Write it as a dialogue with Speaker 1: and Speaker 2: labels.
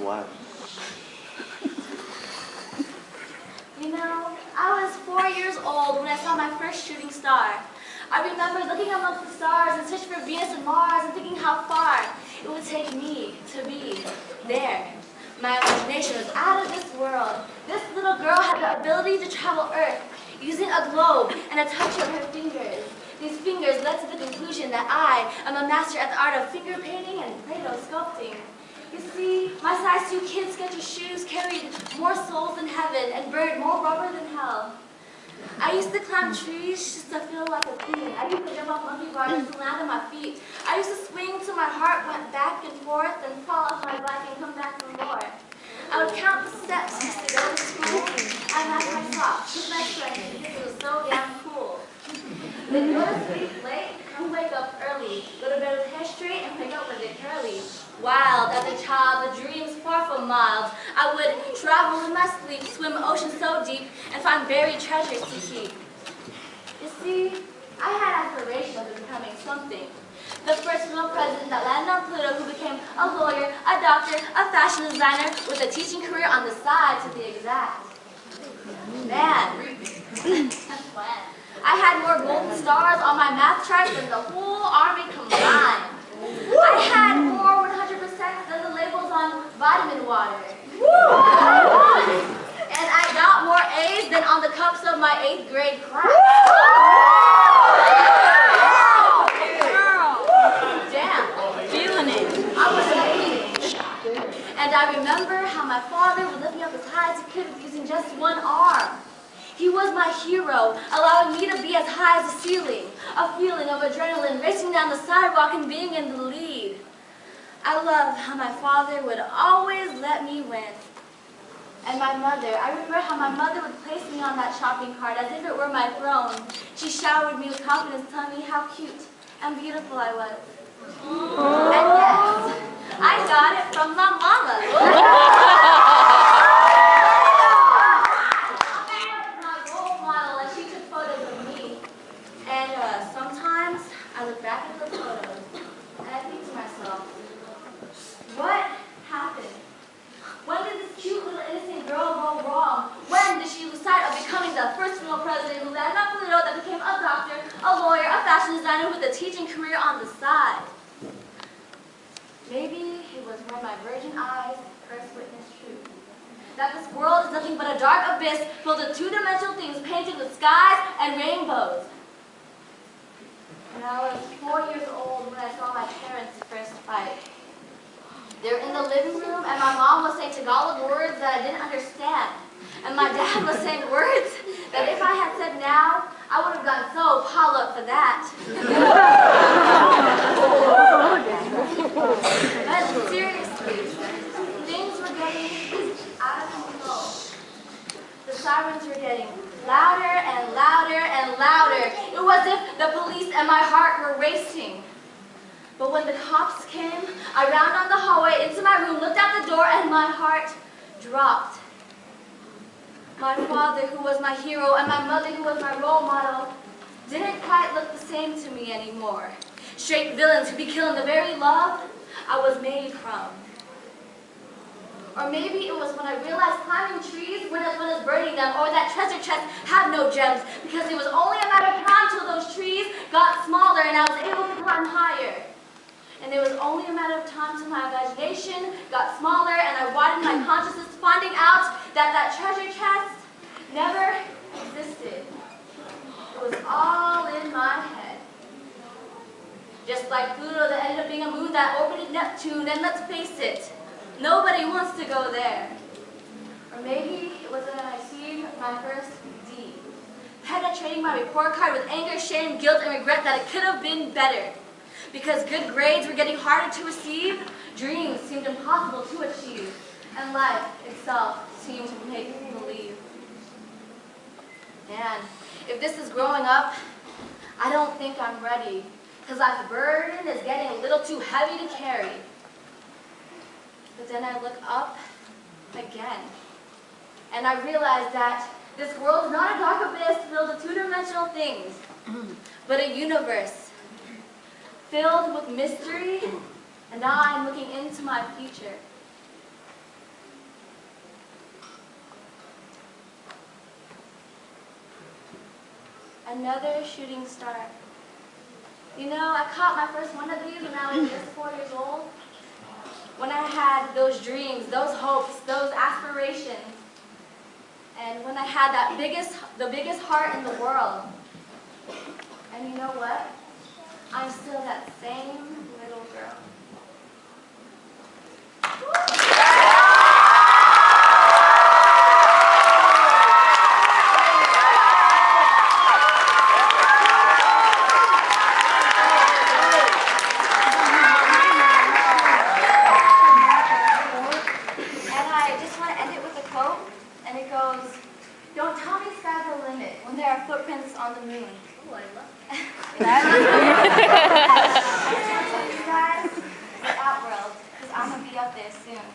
Speaker 1: Wow.
Speaker 2: You know, I was 4 years old when I saw my first shooting star. I remember looking amongst the stars and searching for Venus and Mars and thinking how far it would take me to be there. My imagination was out of this world. This little girl had the ability to travel Earth using a globe and a touch of her fingers. These fingers led to the conclusion that I am a master at the art of finger painting and Play-Doh sculpting. You see, my size 2 kid Skechers shoes carried more souls than heaven and burned more rubber than hell. I used to climb trees just to feel like a queen. I used to jump off monkey bars to land on my feet. I used to swing till my heart went back and forth and fall off my bike and come back for more. I would count the steps just to go to school and match my socks with my strength because it was so damn cool. Then go to sleep late and wake up early. Go to bed with hair straight and wake up with it curly. Wild as a child, the dreams far from mild. I would travel in my sleep, swim oceans so deep, and find buried treasures to keep. You see, I had aspirations of becoming something. The first real president that landed on Pluto, who became a lawyer, a doctor, a fashion designer, with a teaching career on the side, to be exact. Man, I had more golden stars on my math chart than the whole army combined. I had more 100% than the labels on vitamin water. And I got more A's than on the cups of my 8th grade class. Damn, feeling it. I was amazing. And I remember how my father would lift me up as high as he could using just one arm. He was my hero, allowing me to be as high as the ceiling, a feeling of adrenaline racing down the sidewalk and being in the lead. I love how my father would always let me win. And my mother, I remember how my mother would place me on that shopping cart as if it were my throne. She showered me with confidence, telling me how cute and beautiful I was. And yes, I got it from my mama. Sometimes I look back at those photos and I think to myself, what happened? When did this cute little innocent girl go wrong? When did she lose sight of becoming the first female president who landed on Pluto that became a doctor, a lawyer, a fashion designer with a teaching career on the side? Maybe it was when my virgin eyes first witnessed truth. That this world is nothing but a dark abyss filled with two-dimensional things painted with skies and rainbows. And I was 4 years old when I saw my parents first fight. They were in the living room and my mom was saying Tagalog words that I didn't understand. And my dad was saying words that if I had said now, I would have gotten so piled up for that. But seriously, things were getting out of control. The sirens were getting louder and louder and louder. It was as if the police and my heart were racing. But when the cops came, I ran down the hallway into my room, looked out the door, and my heart dropped. My father, who was my hero, and my mother, who was my role model, didn't quite look the same to me anymore. Straight villains who'd be killing the very love I was made from. Or maybe it was when I realized climbing trees wouldn't as well as burning them, or that treasure chests had no gems, because it was only a matter of time till those trees got smaller and I was able to climb higher. And it was only a matter of time till my imagination got smaller and I widened my consciousness, finding out that that treasure chest never existed. It was all in my head. Just like Pluto that ended up being a moon that orbited Neptune, and let's face it, nobody wants to go there. Or maybe it was when I received my first D, penetrating my report card with anger, shame, guilt, and regret that it could have been better. Because good grades were getting harder to receive, dreams seemed impossible to achieve, and life itself seemed to make me believe. And if this is growing up, I don't think I'm ready, because life's burden is getting a little too heavy to carry. But then I look up again, and I realize that this world is not a dark abyss filled with two-dimensional things, but a universe filled with mystery, and I'm looking into my future. another shooting star. You know, I caught my first one of these when I was just 4 years old. When I had those dreams, those hopes, those aspirations. And when I had the biggest heart in the world. And you know what? I'm still that same little girl. Don't tell me sky's the limit when there are footprints on the moon. Oh, I love that. You guys, the Outworld, because I'm going to be up there soon.